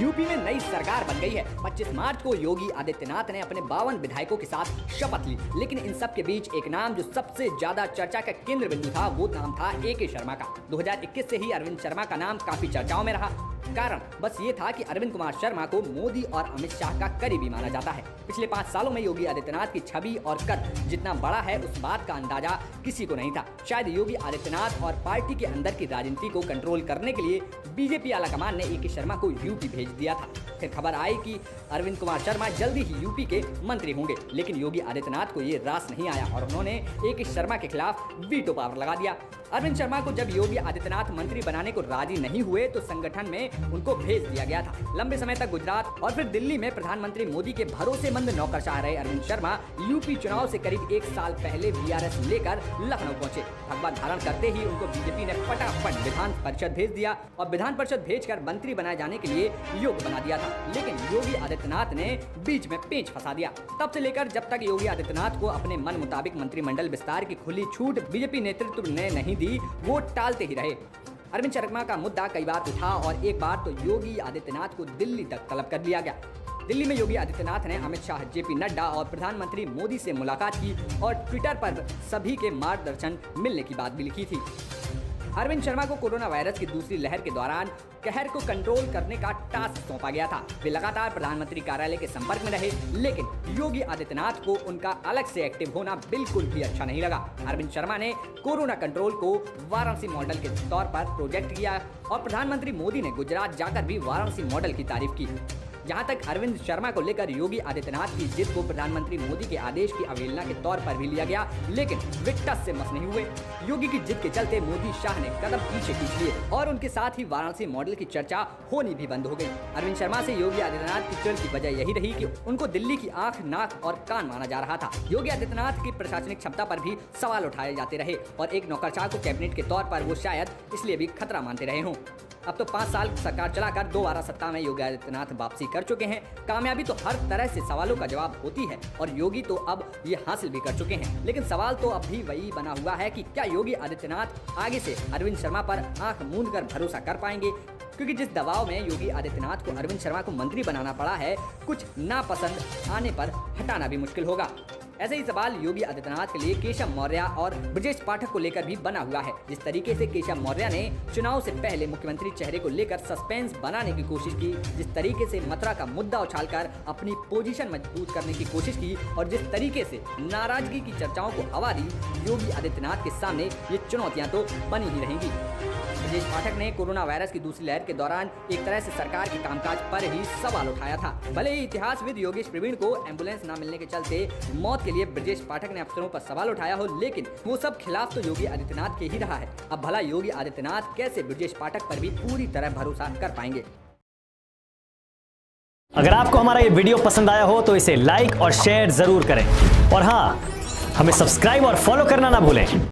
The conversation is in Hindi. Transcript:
यूपी में नई सरकार बन गई है। 25 मार्च को योगी आदित्यनाथ ने अपने 52 विधायकों के साथ शपथ ली, लेकिन इन सब के बीच एक नाम जो सबसे ज्यादा चर्चा का केंद्र बिंदु था, वो नाम था AK शर्मा का। 2021 से ही अरविंद शर्मा का नाम काफी चर्चाओं में रहा। कारण बस ये था कि अरविंद कुमार शर्मा को मोदी और अमित शाह का करीबी माना जाता है। पिछले 5 सालों में योगी आदित्यनाथ की छवि और कद जितना बड़ा है, उस बात का अंदाजा किसी को नहीं था। शायद योगी आदित्यनाथ और पार्टी के अंदर की राजनीति को कंट्रोल करने के लिए बीजेपी आलाकमान ने AK शर्मा को यूपी भेज दिया था। फिर खबर आई कि अरविंद कुमार शर्मा जल्दी ही यूपी के मंत्री होंगे, लेकिन योगी आदित्यनाथ को ये रास नहीं आया और उन्होंने AK शर्मा के खिलाफ वीटो पावर लगा दिया। अरविंद शर्मा को जब योगी आदित्यनाथ मंत्री बनाने को राजी नहीं हुए तो संगठन में उनको भेज दिया गया था। लंबे समय तक गुजरात और फिर दिल्ली में प्रधानमंत्री मोदी के भरोसेमंद नौकरशाह रहे अरविंद शर्मा यूपी चुनाव से करीब 1 साल पहले VRS लेकर लखनऊ पहुंचे। भगवा धारण करते ही उनको बीजेपी ने फटाफट विधान परिषद भेज दिया और विधान परिषद भेजकर मंत्री बनाए जाने के लिए योग्य बना दिया था, लेकिन योगी आदित्यनाथ ने बीच में पेंच फंसा दिया। तब से लेकर जब तक योगी आदित्यनाथ को अपने मन मुताबिक मंत्रिमंडल विस्तार की खुली छूट बीजेपी नेतृत्व ने नहीं दी, वो टालते ही रहे। अरविंद शर्मा का मुद्दा कई बार उठा और एक बार तो योगी आदित्यनाथ को दिल्ली तक तलब कर लिया गया। दिल्ली में योगी आदित्यनाथ ने अमित शाह, JP नड्डा और प्रधानमंत्री मोदी से मुलाकात की और ट्विटर पर सभी के मार्गदर्शन मिलने की बात भी लिखी थी। अरविंद शर्मा को कोरोना वायरस की दूसरी लहर के दौरान कहर को कंट्रोल करने का टास्क सौंपा गया था। वे लगातार प्रधानमंत्री कार्यालय के संपर्क में रहे, लेकिन योगी आदित्यनाथ को उनका अलग से एक्टिव होना बिल्कुल भी अच्छा नहीं लगा। अरविंद शर्मा ने कोरोना कंट्रोल को वाराणसी मॉडल के तौर पर प्रोजेक्ट किया और प्रधानमंत्री मोदी ने गुजरात जाकर भी वाराणसी मॉडल की तारीफ की। जहां तक अरविंद शर्मा को लेकर योगी आदित्यनाथ की जिद को प्रधानमंत्री मोदी के आदेश की अवहेलना के तौर पर भी लिया गया, लेकिन वे टस से मस नहीं हुए। योगी की जिद के चलते मोदी शाह ने कदम पीछे खींच लिए और उनके साथ ही वाराणसी मॉडल की चर्चा होनी भी बंद हो गई। अरविंद शर्मा से योगी आदित्यनाथ की चिड़ की वजह यही रही कि उनको दिल्ली की आंख, नाक और कान माना जा रहा था। योगी आदित्यनाथ की प्रशासनिक क्षमता पर भी सवाल उठाए जाते रहे और एक नौकरशाह को कैबिनेट के तौर पर वो शायद इसलिए भी खतरा मानते रहे हों। अब तो 5 साल सरकार चलाकर दोबारा सत्ता में योगी आदित्यनाथ वापसी कर चुके हैं। कामयाबी तो हर तरह से सवालों का जवाब होती है और योगी तो अब ये हासिल भी कर चुके हैं, लेकिन सवाल तो अब भी वही बना हुआ है कि क्या योगी आदित्यनाथ आगे से अरविंद शर्मा पर आंख मूंद कर भरोसा कर पाएंगे, क्योंकि जिस दबाव में योगी आदित्यनाथ को अरविंद शर्मा को मंत्री बनाना पड़ा है, कुछ नापसंद आने पर हटाना भी मुश्किल होगा। ऐसे ही सवाल योगी आदित्यनाथ के लिए केशव मौर्य और ब्रजेश पाठक को लेकर भी बना हुआ है। जिस तरीके से केशव मौर्य ने चुनाव से पहले मुख्यमंत्री चेहरे को लेकर सस्पेंस बनाने की कोशिश की, जिस तरीके से मथुरा का मुद्दा उछालकर अपनी पोजीशन मजबूत करने की कोशिश की और जिस तरीके से नाराजगी की चर्चाओं को हवा दी, योगी आदित्यनाथ के सामने ये चुनौतियां तो बनी ही रहेंगी। ब्रजेश पाठक ने कोरोना वायरस की दूसरी लहर के दौरान एक तरह से सरकार के कामकाज पर ही सवाल उठाया था। भले ही इतिहासविद योगेश प्रवीण को एम्बुलेंस न मिलने के चलते मौत के लिए ब्रजेश पाठक ने अफसरों पर सवाल उठाया हो, लेकिन वो सब खिलाफ तो योगी आदित्यनाथ के ही रहा है। अब भला योगी आदित्यनाथ कैसे ब्रजेश पाठक पर भी पूरी तरह भरोसा कर पाएंगे। अगर आपको हमारा ये वीडियो पसंद आया हो तो इसे लाइक और शेयर जरूर करें और हाँ, हमें सब्सक्राइब और फॉलो करना ना भूलें।